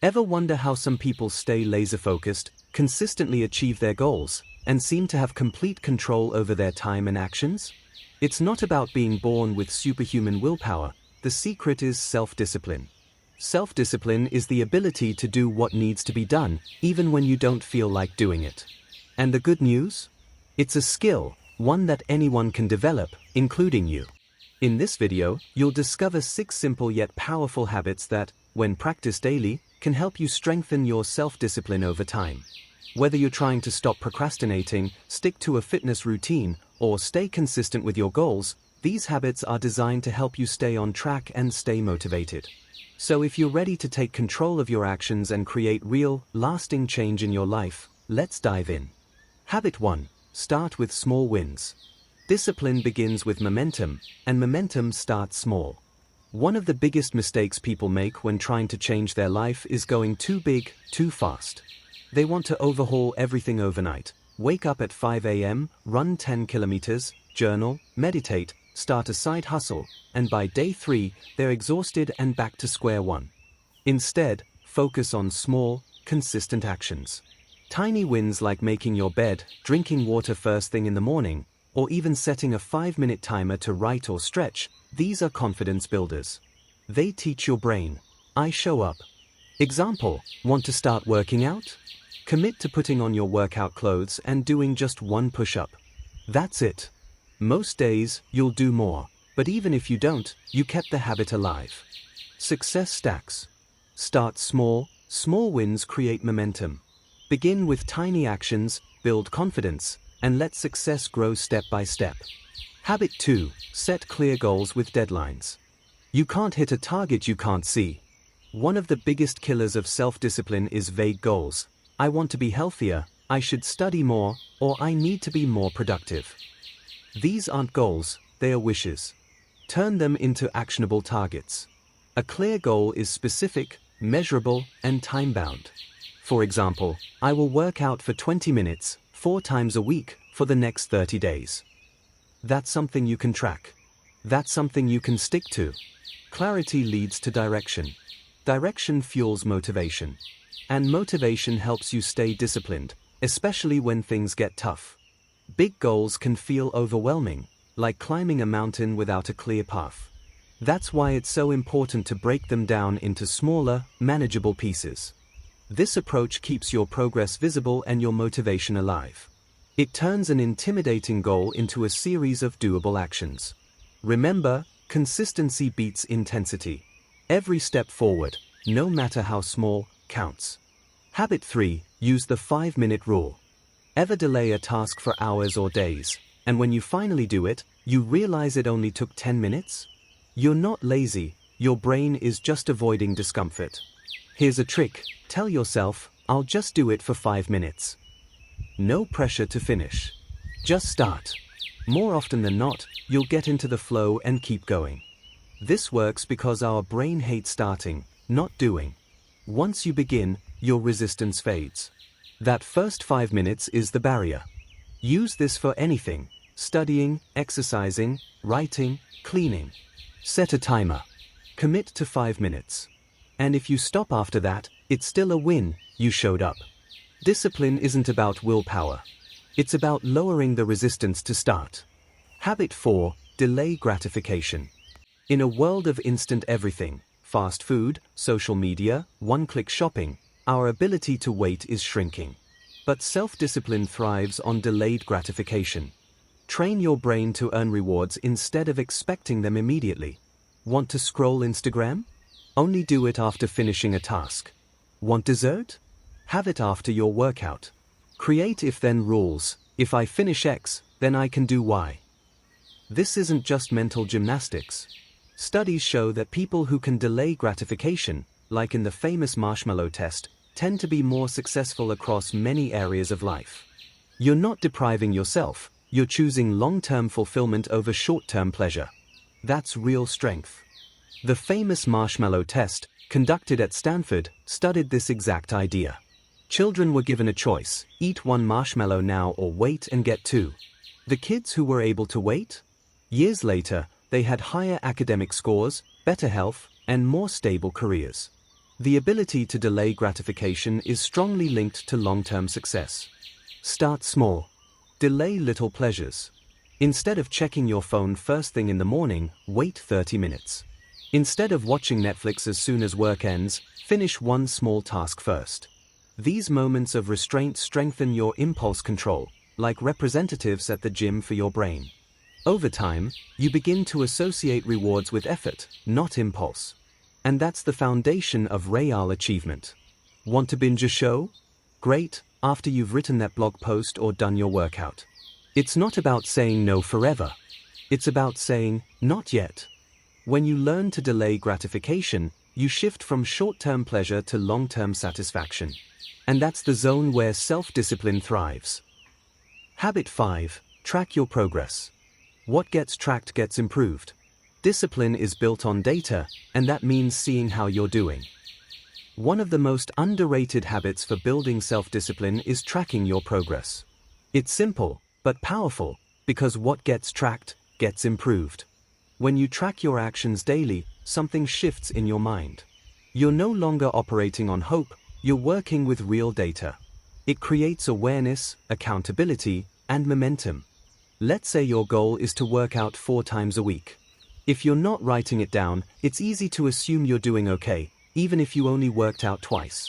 Ever wonder how some people stay laser-focused, consistently achieve their goals, and seem to have complete control over their time and actions? It's not about being born with superhuman willpower. The secret is self-discipline. Self-discipline is the ability to do what needs to be done, even when you don't feel like doing it. And the good news? It's a skill, one that anyone can develop, including you. In this video, you'll discover 6 simple yet powerful habits that, when practiced daily, can help you strengthen your self-discipline over time. Whether you're trying to stop procrastinating, stick to a fitness routine, or stay consistent with your goals, these habits are designed to help you stay on track and stay motivated. So if you're ready to take control of your actions and create real, lasting change in your life, let's dive in. Habit 1. Start with small wins. Discipline begins with momentum, and momentum starts small. One of the biggest mistakes people make when trying to change their life is going too big, too fast. They want to overhaul everything overnight. Wake up at 5 a.m., run 10 kilometers, journal, meditate, start a side hustle, and by day 3, they're exhausted and back to square one. Instead, focus on small, consistent actions. Tiny wins like making your bed, drinking water first thing in the morning, or even setting a 5-minute timer to write or stretch, these are confidence builders. They teach your brain, I show up. Example, want to start working out? Commit to putting on your workout clothes and doing just 1 push-up. That's it. Most days, you'll do more, but even if you don't, you kept the habit alive. Success stacks. Start small, small wins create momentum. Begin with tiny actions, build confidence, and let success grow step by step. Habit 2. Set clear goals with deadlines. You can't hit a target you can't see. One of the biggest killers of self-discipline is vague goals. I want to be healthier, I should study more, or I need to be more productive. These aren't goals, they are wishes. Turn them into actionable targets. A clear goal is specific, measurable, and time-bound. For example, I will work out for 20 minutes, 4 times a week, for the next 30 days. That's something you can track. That's something you can stick to. Clarity leads to direction. Direction fuels motivation. And motivation helps you stay disciplined, especially when things get tough. Big goals can feel overwhelming, like climbing a mountain without a clear path. That's why it's so important to break them down into smaller, manageable pieces. This approach keeps your progress visible and your motivation alive. It turns an intimidating goal into a series of doable actions. Remember, consistency beats intensity. Every step forward, no matter how small, counts. Habit 3. Use the 5-minute rule. Ever delay a task for hours or days, and when you finally do it, you realize it only took 10 minutes? You're not lazy, your brain is just avoiding discomfort. Here's a trick, tell yourself, I'll just do it for 5 minutes. No pressure to finish. Just start. More often than not, you'll get into the flow and keep going. This works because our brain hates starting, not doing. Once you begin, your resistance fades. That first 5 minutes is the barrier. Use this for anything: studying, exercising, writing, cleaning. Set a timer. Commit to 5 minutes. And if you stop after that, it's still a win, you showed up. Discipline isn't about willpower. It's about lowering the resistance to start. Habit 4. Delay gratification. In a world of instant everything, fast food, social media, one-click shopping, our ability to wait is shrinking. But self-discipline thrives on delayed gratification. Train your brain to earn rewards instead of expecting them immediately. Want to scroll Instagram? Only do it after finishing a task. Want dessert? Have it after your workout. Create if-then rules. If I finish X, then I can do Y. This isn't just mental gymnastics. Studies show that people who can delay gratification, like in the famous marshmallow test, tend to be more successful across many areas of life. You're not depriving yourself, you're choosing long-term fulfillment over short-term pleasure. That's real strength. The famous marshmallow test, conducted at Stanford, studied this exact idea. Children were given a choice: eat 1 marshmallow now or wait and get 2. The kids who were able to wait? Years later, they had higher academic scores, better health, and more stable careers. The ability to delay gratification is strongly linked to long-term success. Start small. Delay little pleasures. Instead of checking your phone first thing in the morning, wait 30 minutes. Instead of watching Netflix as soon as work ends, finish one small task first. These moments of restraint strengthen your impulse control, like representatives at the gym for your brain. Over time, you begin to associate rewards with effort, not impulse. And that's the foundation of real achievement. Want to binge a show? Great, after you've written that blog post or done your workout. It's not about saying no forever. It's about saying, not yet. When you learn to delay gratification, you shift from short-term pleasure to long-term satisfaction. And that's the zone where self-discipline thrives. Habit 5. Track your progress. What gets tracked gets improved. Discipline is built on data, and that means seeing how you're doing. One of the most underrated habits for building self-discipline is tracking your progress. It's simple, but powerful, because what gets tracked gets improved. When you track your actions daily, something shifts in your mind. You're no longer operating on hope, you're working with real data. It creates awareness, accountability, and momentum. Let's say your goal is to work out 4 times a week. If you're not writing it down, it's easy to assume you're doing okay, even if you only worked out twice.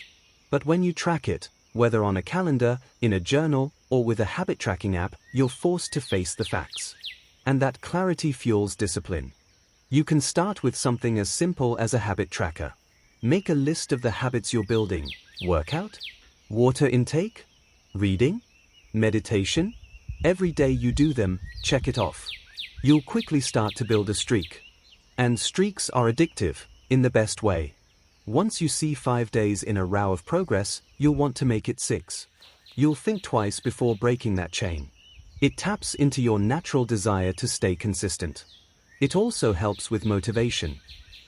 But when you track it, whether on a calendar, in a journal, or with a habit tracking app, you're forced to face the facts. And that clarity fuels discipline. You can start with something as simple as a habit tracker. Make a list of the habits you're building. Workout? Water intake? Reading? Meditation? Every day you do them, check it off. You'll quickly start to build a streak. And streaks are addictive, in the best way. Once you see 5 days in a row of progress, you'll want to make it 6. You'll think twice before breaking that chain. It taps into your natural desire to stay consistent. It also helps with motivation.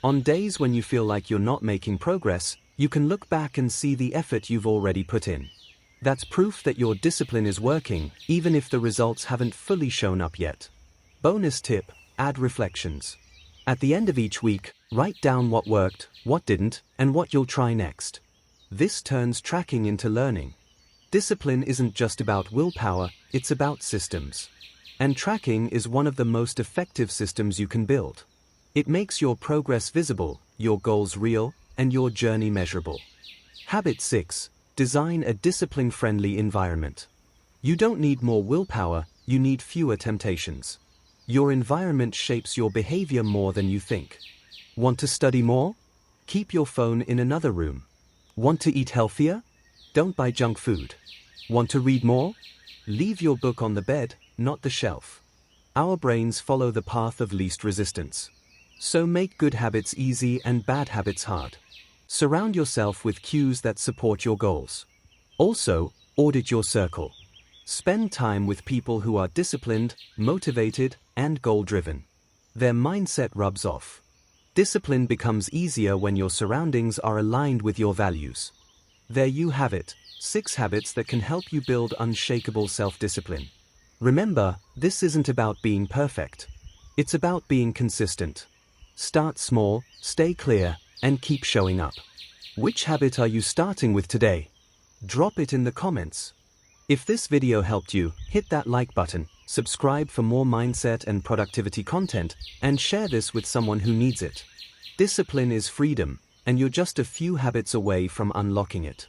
On days when you feel like you're not making progress, you can look back and see the effort you've already put in. That's proof that your discipline is working, even if the results haven't fully shown up yet. Bonus tip: add reflections. At the end of each week, write down what worked, what didn't, and what you'll try next. This turns tracking into learning. Discipline isn't just about willpower, it's about systems. And tracking is one of the most effective systems you can build. It makes your progress visible, your goals real, and your journey measurable. Habit 6. Design a discipline-friendly environment. You don't need more willpower, you need fewer temptations. Your environment shapes your behavior more than you think. Want to study more? Keep your phone in another room. Want to eat healthier? Don't buy junk food. Want to read more? Leave your book on the bed, not the shelf. Our brains follow the path of least resistance. So make good habits easy and bad habits hard. Surround yourself with cues that support your goals. Also, audit your circle. Spend time with people who are disciplined, motivated, and goal-driven. Their mindset rubs off. Discipline becomes easier when your surroundings are aligned with your values. There you have it, 6 habits that can help you build unshakable self-discipline. Remember, this isn't about being perfect. It's about being consistent. Start small, stay clear, and keep showing up. Which habit are you starting with today? Drop it in the comments. If this video helped you, hit that like button, subscribe for more mindset and productivity content, and share this with someone who needs it. Discipline is freedom, and you're just a few habits away from unlocking it.